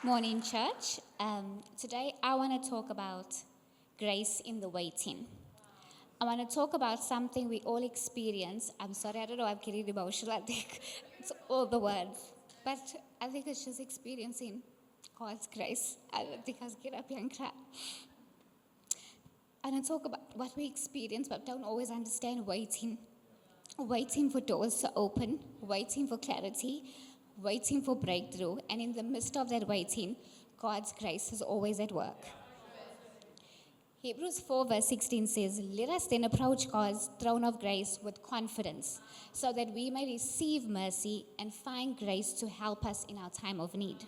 Morning, church. Today, I want to talk about grace in the waiting. I want to talk about something we all experience. I'm sorry, I don't know, I'm getting emotional. I think it's all the words. But I think it's just experiencing God's grace. I don't think I'll get up here and cry. I want to talk about what we experience, but don't always understand waiting. Waiting for doors to open, waiting for clarity, waiting for breakthrough, and in the midst of that waiting, God's grace is always at work. Hebrews 4 verse 16 says, "Let us then approach God's throne of grace with confidence, so that we may receive mercy and find grace to help us in our time of need."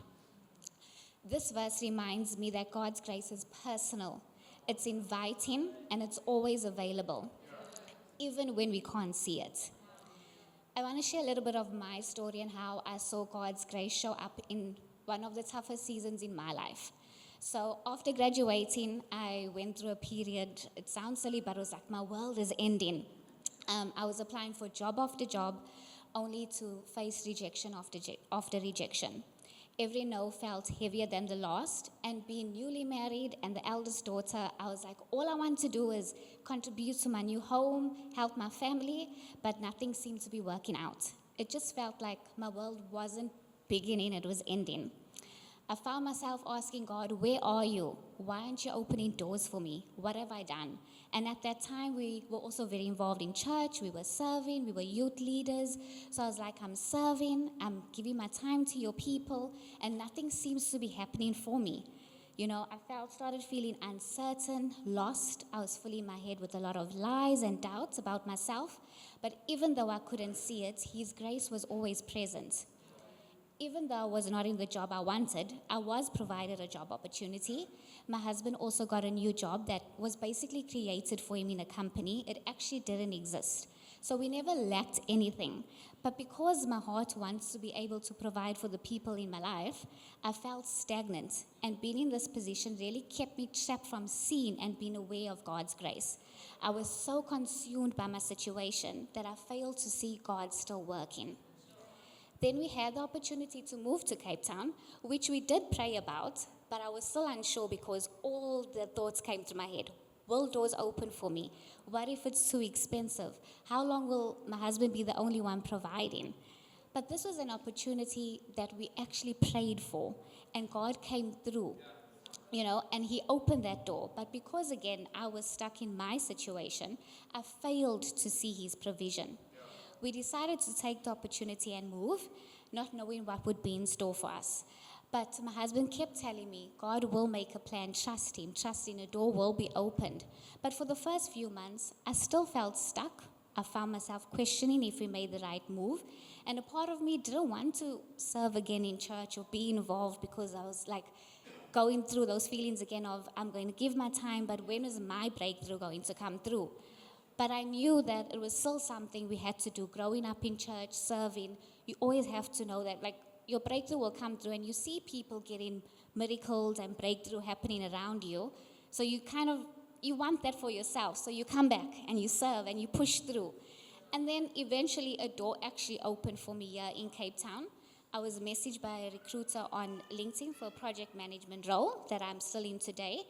This verse reminds me that God's grace is personal. It's inviting and it's always available, even when we can't see it. I want to share a little bit of my story and how I saw God's grace show up in one of the toughest seasons in my life. So after graduating, I went through a period, it sounds silly, but it was like my world is ending. I was applying for job after job, only to face rejection after rejection. Every no felt heavier than the last, and being newly married and the eldest daughter, I was like, all I want to do is contribute to my new home, help my family, but nothing seemed to be working out. It just felt like my world wasn't beginning, it was ending. I found myself asking God, where are you? Why aren't you opening doors for me? What have I done? And at that time, we were also very involved in church. We were serving. We were youth leaders. So I was like, I'm serving. I'm giving my time to your people. And nothing seems to be happening for me. You know, started feeling uncertain, lost. I was filling my head with a lot of lies and doubts about myself. But even though I couldn't see it, His grace was always present. Even though I was not in the job I wanted, I was provided a job opportunity. My husband also got a new job that was basically created for him in a company. It actually didn't exist. So we never lacked anything. But because my heart wants to be able to provide for the people in my life, I felt stagnant. And being in this position really kept me trapped from seeing and being aware of God's grace. I was so consumed by my situation that I failed to see God still working. Then we had the opportunity to move to Cape Town, which we did pray about, but I was still unsure because all the thoughts came to my head. Will doors open for me? What if it's too expensive? How long will my husband be the only one providing? But this was an opportunity that we actually prayed for, and God came through, and He opened that door. But because, again, I was stuck in my situation, I failed to see His provision. We decided to take the opportunity and move, not knowing what would be in store for us. But my husband kept telling me, God will make a plan, trust Him, a door will be opened. But for the first few months, I still felt stuck. I found myself questioning if we made the right move. And a part of me didn't want to serve again in church or be involved because I was like going through those feelings again of I'm going to give my time, but when is my breakthrough going to come through? But I knew that it was still something we had to do. Growing up in church, serving, you always have to know that your breakthrough will come through, and you see people getting miracles and breakthrough happening around you. So you want that for yourself. So you come back and you serve and you push through. And then eventually a door actually opened for me here in Cape Town. I was messaged by a recruiter on LinkedIn for a project management role that I'm still in today.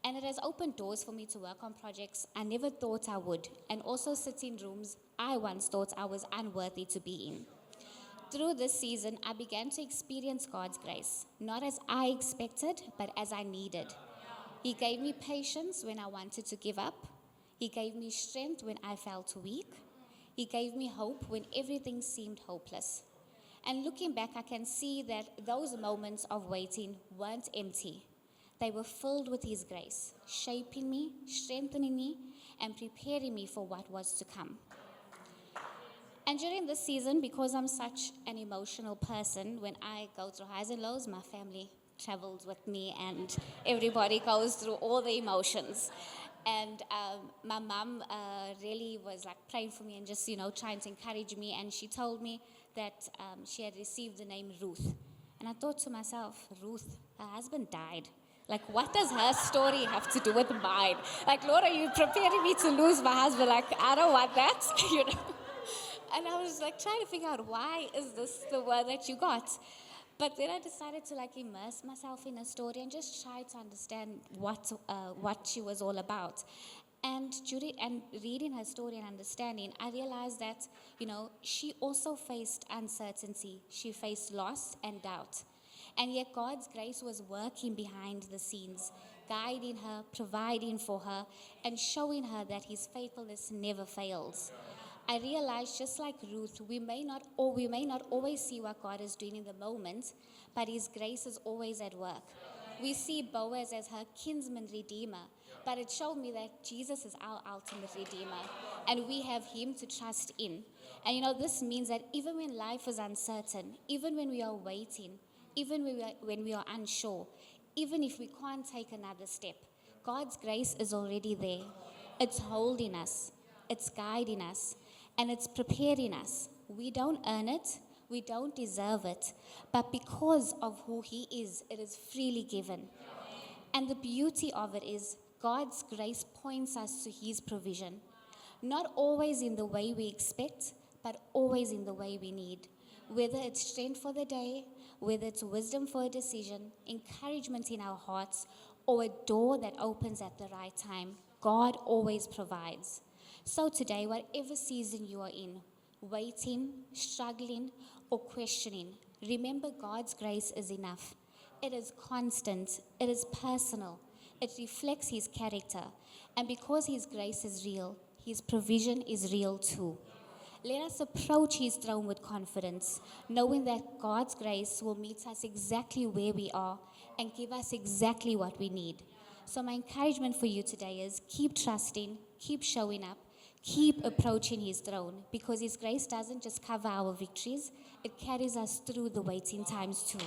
And it has opened doors for me to work on projects I never thought I would, and also sit in rooms I once thought I was unworthy to be in. Through this season, I began to experience God's grace, not as I expected, but as I needed. He gave me patience when I wanted to give up. He gave me strength when I felt weak. He gave me hope when everything seemed hopeless. And looking back, I can see that those moments of waiting weren't empty. They were filled with His grace, shaping me, strengthening me, and preparing me for what was to come. And during this season, because I'm such an emotional person, when I go through highs and lows, my family travels with me and everybody goes through all the emotions. And my mom really was praying for me and just, trying to encourage me. And she told me that she had received the name Ruth. And I thought to myself, Ruth, her husband died. What does her story have to do with mine? Lord, are you preparing me to lose my husband? I don't want that, And I was trying to figure out, why is this the word that you got? But then I decided to like immerse myself in her story and just try to understand what she was all about. And reading her story and understanding, I realized that, she also faced uncertainty. She faced loss and doubt. And yet God's grace was working behind the scenes, guiding her, providing for her, and showing her that his faithfulness never fails. I realized, just like Ruth, we may not always see what God is doing in the moment, but his grace is always at work. We see Boaz as her kinsman redeemer, but it showed me that Jesus is our ultimate redeemer, and we have him to trust in. And this means that even when life is uncertain, even when we are waiting, even when we are unsure, even if we can't take another step, God's grace is already there. It's holding us, it's guiding us, and it's preparing us. We don't earn it, we don't deserve it, but because of who he is, it is freely given. And the beauty of it is God's grace points us to his provision, not always in the way we expect, but always in the way we need. Whether it's strength for the day, whether it's wisdom for a decision, encouragement in our hearts, or a door that opens at the right time, God always provides. So today, whatever season you are in, waiting, struggling, or questioning, remember God's grace is enough. It is constant, it is personal, it reflects his character. And because his grace is real, his provision is real too. Let us approach his throne with confidence, knowing that God's grace will meet us exactly where we are and give us exactly what we need. So my encouragement for you today is keep trusting, keep showing up, keep approaching his throne, because his grace doesn't just cover our victories, it carries us through the waiting times too.